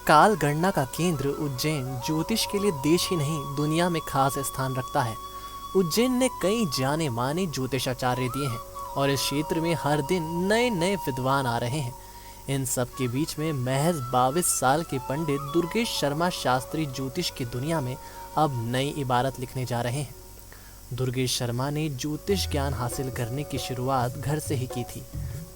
काल गणना का केंद्र उज्जैन ज्योतिष के लिए देश ही नहीं दुनिया में खास स्थान रखता है। उज्जैन ने कई जाने माने ज्योतिषाचार्य दिए हैं और इस क्षेत्र में हर दिन नए नए विद्वान आ रहे हैं। इन सब के बीच में महज 22 साल के पंडित दुर्गेश शर्मा शास्त्री ज्योतिष की दुनिया में अब नई इबारत लिखने जा रहे हैं। दुर्गेश शर्मा ने ज्योतिष ज्ञान हासिल करने की शुरुआत घर से ही की थी।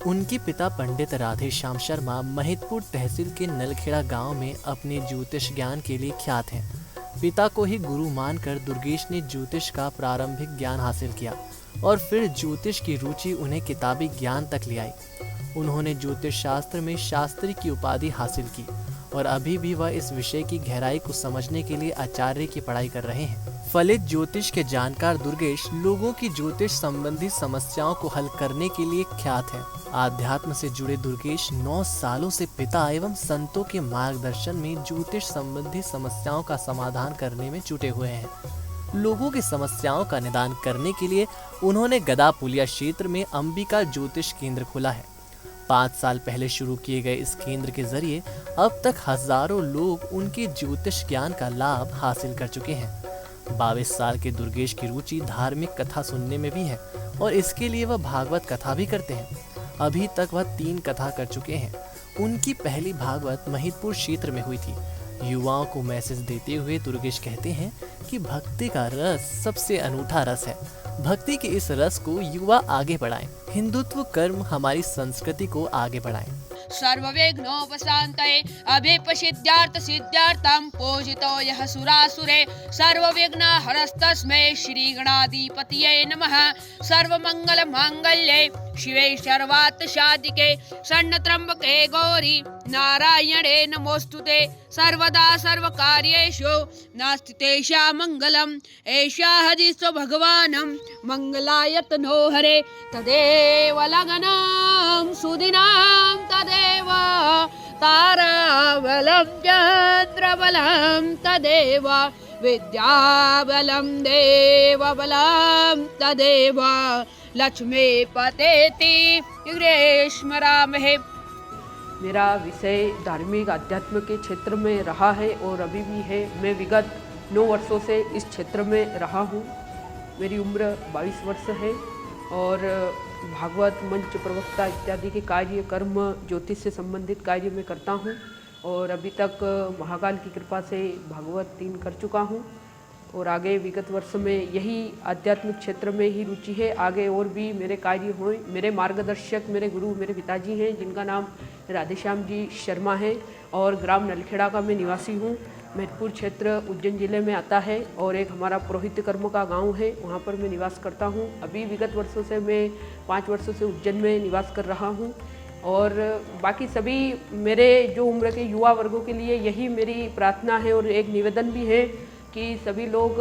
उनके पिता पंडित राधे श्याम शर्मा महिदपुर तहसील के नलखेड़ा गांव में अपने ज्योतिष ज्ञान के लिए ख्यात हैं। पिता को ही गुरु मानकर दुर्गेश ने ज्योतिष का प्रारंभिक ज्ञान हासिल किया और फिर ज्योतिष की रुचि उन्हें किताबी ज्ञान तक ले आई। उन्होंने ज्योतिष शास्त्र में शास्त्री की उपाधि हासिल की और अभी भी वह इस विषय की गहराई को समझने के लिए आचार्य की पढ़ाई कर रहे हैं। फलित ज्योतिष के जानकार दुर्गेश लोगों की ज्योतिष संबंधी समस्याओं को हल करने के लिए ख्यात हैं। आध्यात्म से जुड़े दुर्गेश 9 सालों से पिता एवं संतों के मार्गदर्शन में ज्योतिष संबंधी समस्याओं का समाधान करने में जुटे हुए हैं। लोगों की समस्याओं का निदान करने के लिए उन्होंने गदापुलिया क्षेत्र में अंबिका ज्योतिष केंद्र खोला है। 5 साल पहले शुरू किए गए इस केंद्र के जरिए अब तक हजारों लोग उनके ज्योतिष ज्ञान का लाभ हासिल कर चुके हैं। 22 साल के दुर्गेश की रुचि धार्मिक कथा सुनने में भी है और इसके लिए वह भागवत कथा भी करते हैं। अभी तक वह 3 कथा कर चुके हैं। उनकी पहली भागवत महिदपुर क्षेत्र में हुई थी। युवाओं को मैसेज देते हुए दुर्गेश कहते हैं कि भक्ति का रस सबसे अनूठा रस है। भक्ति के इस रस को युवा आगे बढ़ाएं। हिंदुत्व कर्म हमारी संस्कृति को आगे बढ़ाएं। सर्वविघ्नोपशान्तये अभिपसिद्ध्यार्थ सिद्ध्यार्थं पूजितो यः सुरासुरे सर्वविघ्नहरस्तस्मै श्रीगणाधिपतये नमः। सर्वमङ्गलमाङ्गल्ये शिवे सर्वार्थसाधिके शरण्यत्र्यम्बके गौरी नारायणे नमोस्तुते। सर्वदा सर्वकार्येषु नास्ति तेषां मङ्गलम् एषा हदिस्व भगवानं मङ्गलाय तनो हरे। तदेव लग्नं सुदिनं तदेव ताराबलं चन्द्रबलं तदेव विद्याबलं देवबलं तदेव लक्ष्मीपतेति ग्रीष्मरामहे। मेरा विषय धार्मिक अध्यात्म के क्षेत्र में रहा है और अभी भी है। मैं विगत 9 वर्षों से इस क्षेत्र में रहा हूँ। मेरी उम्र 22 वर्ष है और भागवत मंच प्रवक्ता इत्यादि के कार्य कर्म ज्योतिष से संबंधित कार्य में करता हूँ और अभी तक महाकाल की कृपा से भागवत 3 कर चुका हूँ और आगे विगत वर्ष में यही आध्यात्मिक क्षेत्र में ही रुचि है। आगे और भी मेरे कार्य हों। मेरे मार्गदर्शक मेरे गुरु मेरे पिताजी हैं जिनका नाम राधेश्याम जी शर्मा है और ग्राम नलखेड़ा का मैं निवासी हूँ। महिदपुर क्षेत्र उज्जैन जिले में आता है और एक हमारा पुरोहित कर्म का गांव है, वहाँ पर मैं निवास करता हूँ। अभी विगत वर्षों से मैं 5 वर्षों से उज्जैन में निवास कर रहा हूँ और बाकी सभी मेरे जो उम्र के युवा वर्गों के लिए यही मेरी प्रार्थना है और एक निवेदन भी है कि सभी लोग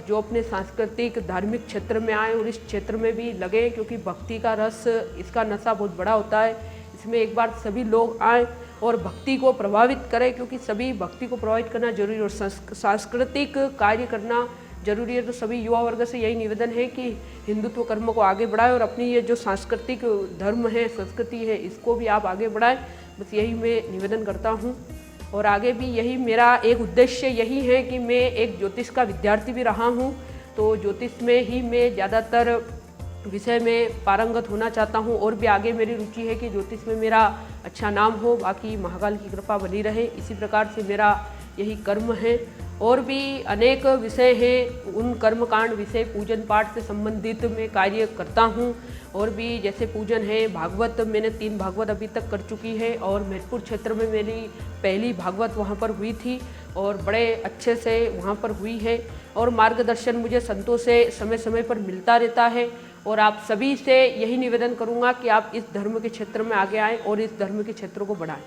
जो अपने सांस्कृतिक धार्मिक क्षेत्र में आए और इस क्षेत्र में भी लगे, क्योंकि भक्ति का रस इसका नशा बहुत बड़ा होता है। इसमें एक बार सभी लोग आए और भक्ति को प्रभावित करें, क्योंकि सभी भक्ति को प्रभावित करना जरूरी है और सांस्कृतिक कार्य करना जरूरी है। तो सभी युवा वर्ग से यही निवेदन है कि हिंदुत्व कर्म को आगे बढ़ाएं और अपनी ये जो सांस्कृतिक धर्म है संस्कृति है इसको भी आप आगे बढ़ाएं। बस यही मैं निवेदन करता हूँ और आगे भी यही मेरा एक उद्देश्य यही है कि मैं एक ज्योतिष का विद्यार्थी भी रहा हूँ, तो ज्योतिष में ही मैं ज़्यादातर विषय में पारंगत होना चाहता हूँ और भी आगे मेरी रुचि है कि ज्योतिष में मेरा अच्छा नाम हो। बाकी महाकाल की कृपा बनी रहे, इसी प्रकार से मेरा यही कर्म है। और भी अनेक विषय हैं, उन कर्मकांड विषय पूजन पाठ से संबंधित मैं कार्य करता हूँ और भी जैसे पूजन है भागवत मैंने 3 भागवत अभी तक कर चुकी है और महिदपुर क्षेत्र में मेरी पहली भागवत वहाँ पर हुई थी और बड़े अच्छे से वहाँ पर हुई है और मार्गदर्शन मुझे संतों से समय समय पर मिलता रहता है। और आप सभी से यही निवेदन करूँगा कि आप इस धर्म के क्षेत्र में आगे आएँ और इस धर्म के क्षेत्र को बढ़ाएं।